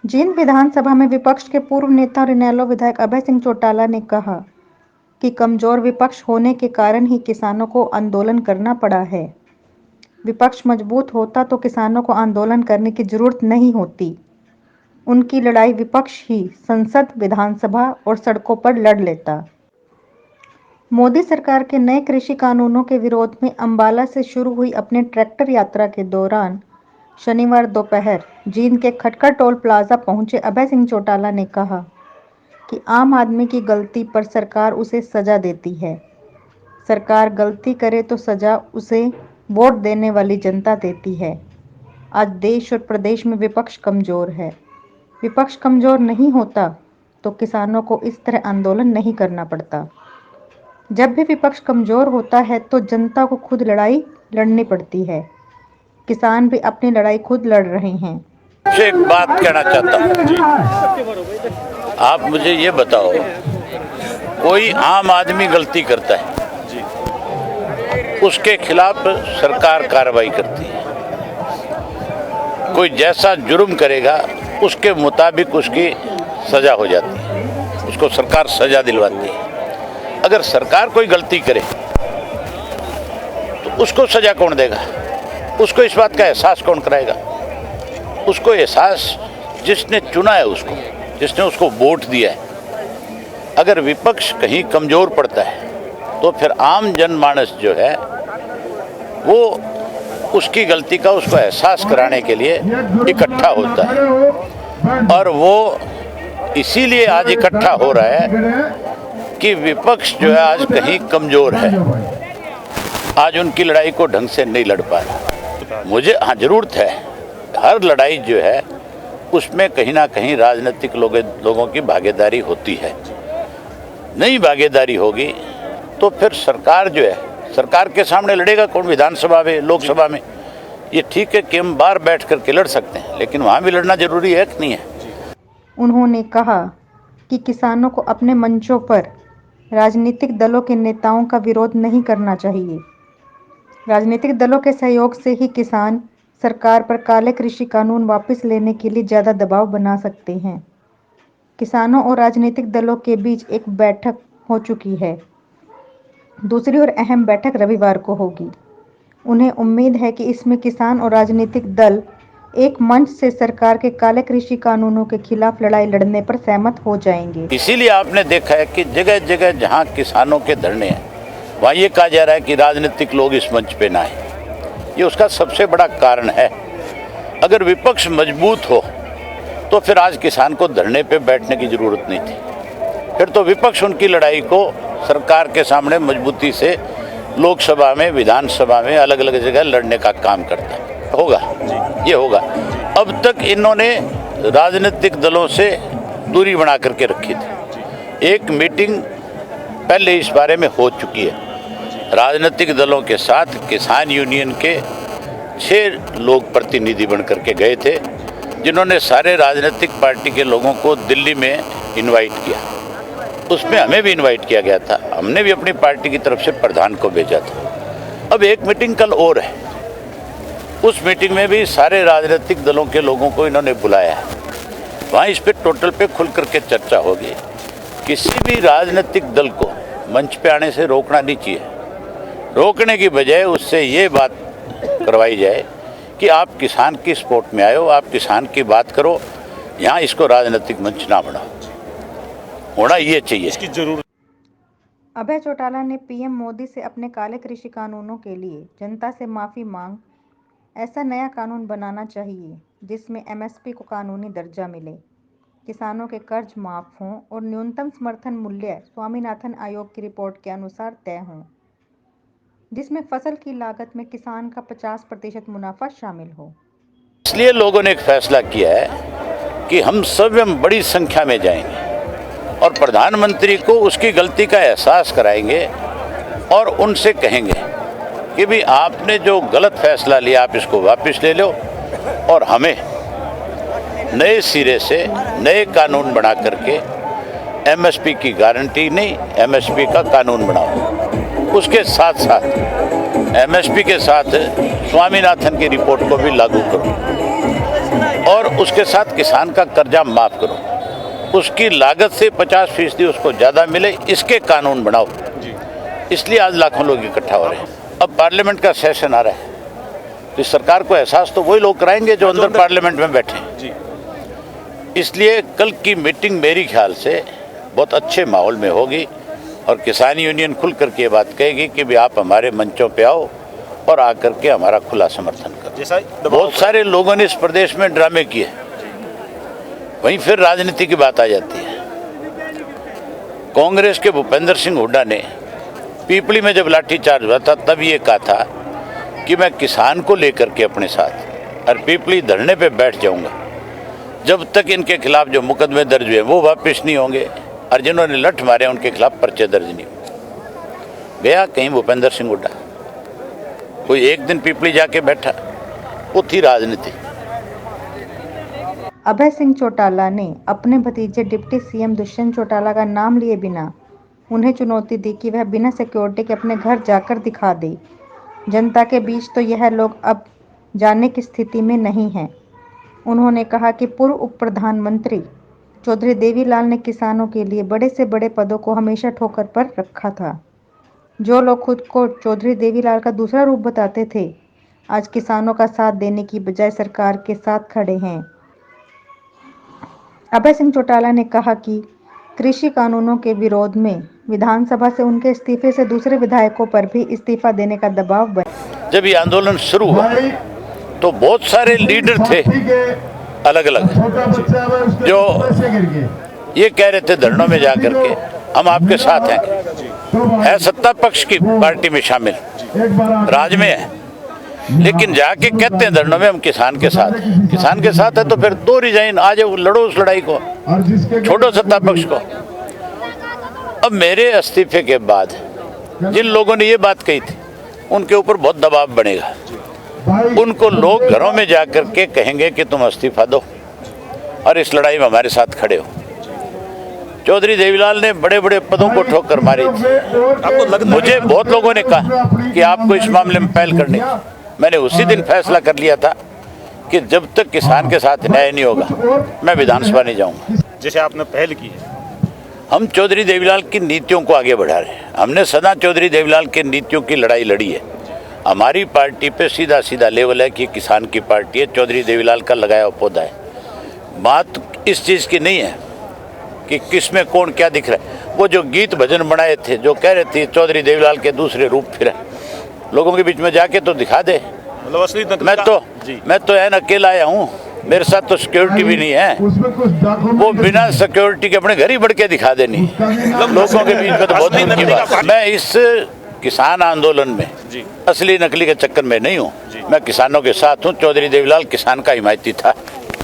जींद विधानसभा में विपक्ष के पूर्व नेता और इनेलो विधायक अभय सिंह चौटाला ने कहा कि कमजोर विपक्ष होने के कारण ही किसानों को आंदोलन करना पड़ा है। विपक्ष मजबूत होता तो किसानों को आंदोलन करने की जरूरत नहीं होती। उनकी लड़ाई विपक्ष ही संसद, विधानसभा और सड़कों पर लड़ लेता। मोदी सरकार के नए कृषि कानूनों के विरोध में अंबाला से शुरू हुई अपने ट्रैक्टर यात्रा के दौरान शनिवार दोपहर जींद के खटकर टोल प्लाजा पहुंचे अभय सिंह चौटाला ने कहा कि आम आदमी की गलती पर सरकार उसे सजा देती है। सरकार गलती करे तो सजा उसे वोट देने वाली जनता देती है। आज देश और प्रदेश में विपक्ष कमजोर है। विपक्ष कमजोर नहीं होता तो किसानों को इस तरह आंदोलन नहीं करना पड़ता। जब भी विपक्ष कमजोर होता है तो जनता को खुद लड़ाई लड़नी पड़ती है। किसान भी अपनी लड़ाई खुद लड़ रहे हैं। एक बात कहना चाहता हूँ, आप मुझे ये बताओ, कोई आम आदमी गलती करता है, उसके खिलाफ सरकार कार्रवाई करती है। कोई जैसा जुर्म करेगा उसके मुताबिक उसकी सजा हो जाती है, उसको सरकार सजा दिलवाती है। अगर सरकार कोई गलती करे तो उसको सजा कौन देगा? उसको इस बात का एहसास कौन कराएगा? उसको एहसास जिसने चुना है, उसको जिसने उसको वोट दिया है। अगर विपक्ष कहीं कमजोर पड़ता है तो फिर आम जनमानस जो है वो उसकी गलती का उसको एहसास कराने के लिए इकट्ठा होता है। और वो इसीलिए आज इकट्ठा हो रहा है कि विपक्ष जो है आज कहीं कमजोर है, आज उनकी लड़ाई को ढंग से नहीं लड़ पा रहा। मुझे जरूरत है, हर लड़ाई जो है उसमें कहीं ना कहीं राजनीतिक लोगों की भागीदारी होती है। नहीं भागीदारी होगी तो फिर सरकार जो है, सरकार के सामने लड़ेगा कौन? विधानसभा में, लोकसभा में। ये ठीक है कि हम बाहर बैठ करके लड़ सकते हैं, लेकिन वहाँ भी लड़ना जरूरी है कि नहीं है? उन्होंने कहा कि किसानों को अपने मंचों पर राजनीतिक दलों के नेताओं का विरोध नहीं करना चाहिए। राजनीतिक दलों के सहयोग से ही किसान सरकार पर काले कृषि कानून वापस लेने के लिए ज़्यादा दबाव बना सकते हैं। किसानों और राजनीतिक दलों के बीच एक बैठक हो चुकी है। दूसरी और अहम बैठक रविवार को होगी। उन्हें उम्मीद है कि इसमें किसान और राजनीतिक दल एक मंच से सरकार के काले कृषि कानूनों के खिलाफ लड़ाई लड़ने पर सहमत हो जाएंगे। इसीलिए आपने देखा है कि जगह जगह जहां किसानों के धरने हैं वहां ये कहा जा रहा है कि राजनीतिक लोग इस मंच पे ना आए। ये उसका सबसे बड़ा कारण है। अगर विपक्ष मजबूत हो तो फिर आज किसान को धरने पे बैठने की जरूरत नहीं थी। फिर तो विपक्ष उनकी लड़ाई को सरकार के सामने मजबूती से लोकसभा में, विधानसभा में, अलग अलग जगह लड़ने का काम करता होगा। ये होगा। अब तक इन्होंने राजनीतिक दलों से दूरी बना करके रखी थी। एक मीटिंग पहले इस बारे में हो चुकी है। राजनीतिक दलों के साथ किसान यूनियन के 6 लोग प्रतिनिधि बन करके गए थे, जिन्होंने सारे राजनीतिक पार्टी के लोगों को दिल्ली में इनवाइट किया। उसमें हमें भी इनवाइट किया गया था। हमने भी अपनी पार्टी की तरफ से प्रधान को भेजा था। अब एक मीटिंग कल और है। उस मीटिंग में भी सारे राजनीतिक दलों के लोगों को इन्होंने बुलाया है। वहाँ इस पे टोटल पे खुल करके चर्चा होगी। किसी भी राजनीतिक दल को मंच पे आने से रोकना नहीं चाहिए। रोकने की बजाय उससे ये बात करवाई जाए कि आप किसान की सपोर्ट में आए हो, आप किसान की बात करो, यहाँ इसको राजनीतिक मंच ना बनाओ। होना ये चाहिए। इसकी जरूरत। अभय चौटाला ने पीएम मोदी से अपने काले कृषि कानूनों के लिए जनता से माफ़ी मांग ऐसा नया कानून बनाना चाहिए जिसमें एमएसपी को कानूनी दर्जा मिले, किसानों के कर्ज माफ हों और न्यूनतम समर्थन मूल्य स्वामीनाथन आयोग की रिपोर्ट के अनुसार तय हों, जिसमें फसल की लागत में किसान का 50% मुनाफा शामिल हो। इसलिए लोगों ने एक फैसला किया है कि हम स्वयं बड़ी संख्या में जाएंगे और प्रधानमंत्री को उसकी गलती का एहसास कराएंगे और उनसे कहेंगे कि भी आपने जो गलत फैसला लिया आप इसको वापस ले लो और हमें नए सिरे से नए कानून बना करके एमएसपी की गारंटी नहीं, एमएसपी का कानून बनाओ। उसके साथ साथ एमएसपी के साथ स्वामीनाथन की रिपोर्ट को भी लागू करो और उसके साथ किसान का कर्जा माफ करो, उसकी लागत से 50% उसको ज़्यादा मिले, इसके कानून बनाओ। इसलिए आज लाखों लोग इकट्ठा हो रहे हैं। अब पार्लियामेंट का सेशन आ रहा है, तो इस सरकार को एहसास तो वही लोग कराएंगे जो अंदर पार्लियामेंट में बैठे हैं। इसलिए कल की मीटिंग मेरी ख्याल से बहुत अच्छे माहौल में होगी और किसान यूनियन खुल करके ये बात कहेगी कि भी आप हमारे मंचों पे आओ और आकर के हमारा खुला समर्थन करो। बहुत सारे लोगों ने इस प्रदेश में ड्रामे किए, वहीं फिर राजनीति की बात आ जाती है। कांग्रेस के भूपेंद्र सिंह हुड्डा ने पीपली में जब लाठीचार्ज हुआ था तब ये कहा था कि मैं किसान को लेकर के अपने साथ और पीपली धरने पे बैठ जाऊंगा जब तक इनके खिलाफ जो मुकदमे दर्ज हुए वो वापस नहीं होंगे और जिन्होंने लठ मारे उनके खिलाफ पर्चे दर्ज नहीं होंगे। गया कहीं भूपेंद्र सिंह हुड्डा? कोई एक दिन पीपली जाके बैठा? वो थी राजनीति। अभय सिंह चौटाला ने अपने भतीजे डिप्टी सीएम दुष्यंत चौटाला का नाम लिए बिना उन्हें चुनौती दी कि वह बिना सिक्योरिटी के अपने घर जाकर दिखा दे। जनता के बीच तो यह लोग अब जाने की स्थिति में नहीं हैं। उन्होंने कहा कि पूर्व उप प्रधानमंत्री चौधरी देवीलाल ने किसानों के लिए बड़े से बड़े पदों को हमेशा ठोकर पर रखा था। जो लोग खुद को चौधरी देवीलाल का दूसरा रूप बताते थे, आज किसानों का साथ देने की बजाय सरकार के साथ खड़े हैं। अभय सिंह चौटाला ने कहा कि कृषि कानूनों के विरोध में विधानसभा से उनके इस्तीफे से दूसरे विधायकों पर भी इस्तीफा देने का दबाव बना। जब ये आंदोलन शुरू हुआ तो बहुत सारे लीडर थे अलग अलग जो ये कह रहे थे धरनों में जाकर के हम आपके साथ हैं, है सत्ता पक्ष की पार्टी में शामिल, राज में है, लेकिन जाके कहते हैं धरनों में हम किसान के साथ हैं। किसान के साथ है तो फिर दो रिजाइन, आ जाओ, लड़ो उस लड़ाई को, छोड़ो सत्ता पक्ष को। अब मेरे इस्तीफे के बाद जिन लोगों ने ये बात कही थी उनके ऊपर बहुत दबाव बनेगा। उनको लोग घरों में जाकर के कहेंगे कि तुम इस्तीफा दो और इस लड़ाई में हमारे साथ खड़े हो। चौधरी देवीलाल ने बड़े बड़े पदों को ठोकर मारी थी। मुझे बहुत लोगों ने कहा कि आपको इस मामले में पहल करनी। मैंने उसी दिन फैसला कर लिया था कि जब तक किसान के साथ न्याय नहीं होगा मैं विधानसभा नहीं जाऊंगा। जैसे आपने पहल की है, हम चौधरी देवीलाल की नीतियों को आगे बढ़ा रहे हैं। हमने सदा चौधरी देवीलाल की नीतियों की लड़ाई लड़ी है। हमारी पार्टी पे सीधा सीधा लेवल है कि किसान की पार्टी है, चौधरी देवीलाल का लगाया हुआ पौधा है। बात इस चीज़ की नहीं है कि किस में कौन क्या दिख रहा है। वो जो गीत भजन बनाए थे जो कह रहे थे चौधरी देवीलाल के दूसरे रूप फिर लोगों के बीच में जाके तो दिखा दे। मतलब असली मैं तो एन अकेला आया हूँ, मेरे साथ तो सिक्योरिटी भी नहीं है। वो बिना सिक्योरिटी के अपने घर ही बढ़ के दिखा देनी लोगों के बीच में तो बहुत दूर की बात। मैं इस किसान आंदोलन में असली नकली के चक्कर में नहीं हूँ। मैं किसानों के साथ हूँ। चौधरी देवीलाल किसान का हिमायती था।